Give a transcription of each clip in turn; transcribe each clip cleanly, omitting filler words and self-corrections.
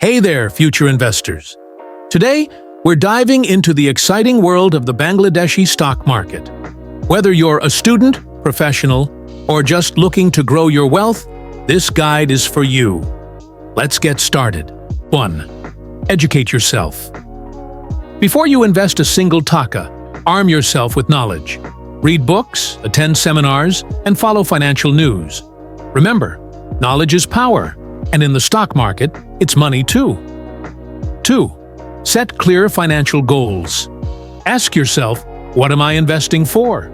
Hey there, future investors. Today, we're diving into the exciting world of the Bangladeshi stock market. Whether you're a student, professional, or just looking to grow your wealth, this guide is for you. Let's get started. 1. Educate yourself. Before you invest a single Taka, arm yourself with knowledge. Read books, attend seminars, and follow financial news. Remember, knowledge is power, and in the stock market, it's money too. 2. Set clear financial goals. Ask yourself, what am I investing for?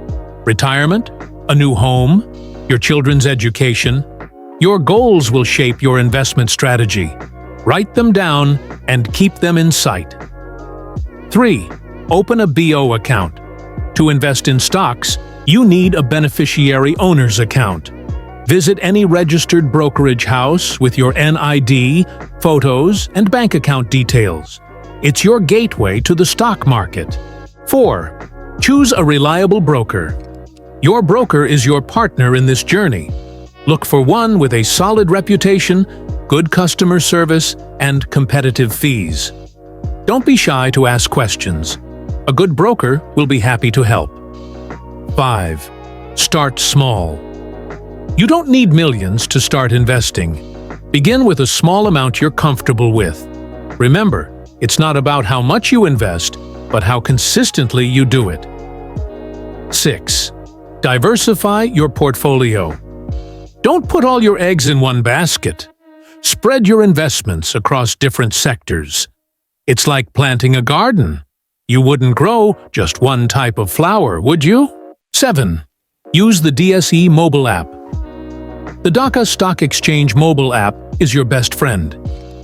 Retirement? A new home? Your children's education? Your goals will shape your investment strategy. Write them down and keep them in sight. 3. Open a BO account. To invest in stocks, you need a beneficiary owner's account. Visit any registered brokerage house with your NID, photos, and bank account details. It's your gateway to the stock market. 4. Choose a reliable broker. Your broker is your partner in this journey. Look for one with a solid reputation, good customer service, and competitive fees. Don't be shy to ask questions. A good broker will be happy to help. 5. Start small. You don't need millions to start investing. Begin with a small amount you're comfortable with. Remember, it's not about how much you invest, but how consistently you do it. 6. Diversify your portfolio. Don't put all your eggs in one basket. Spread your investments across different sectors. It's like planting a garden. You wouldn't grow just one type of flower, would you? 7. Use the DSE mobile app. The Dhaka Stock Exchange mobile app is your best friend.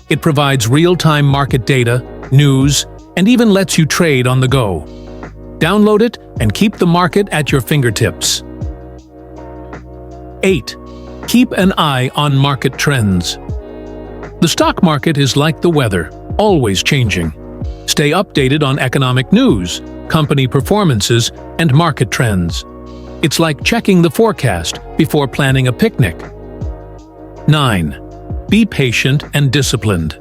It provides real-time market data, news, and even lets you trade on the go. Download it and keep the market at your fingertips. 8. Keep an eye on market trends. The stock market is like the weather, always changing. Stay updated on economic news, company performances, and market trends. It's like checking the forecast before planning a picnic. 9. Be patient and disciplined.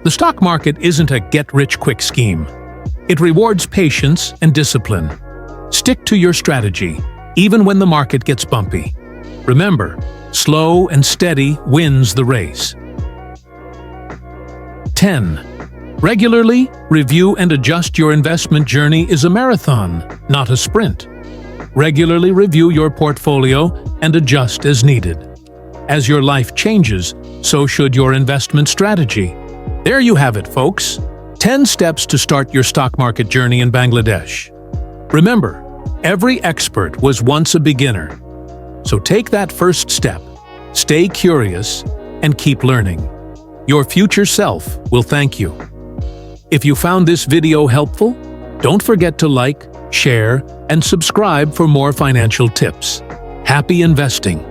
The stock market isn't a get-rich-quick scheme. It rewards patience and discipline. Stick to your strategy, even when the market gets bumpy. Remember, slow and steady wins the race. 10. Regularly review and adjust your investment journey is a marathon, not a sprint. Regularly review your portfolio and adjust as needed. As your life changes, so should your investment strategy. There you have it, folks. 10 steps to start your stock market journey in Bangladesh. Remember, every expert was once a beginner. So take that first step, stay curious, and keep learning. Your future self will thank you. If you found this video helpful, don't forget to like, share, and subscribe for more financial tips. Happy investing!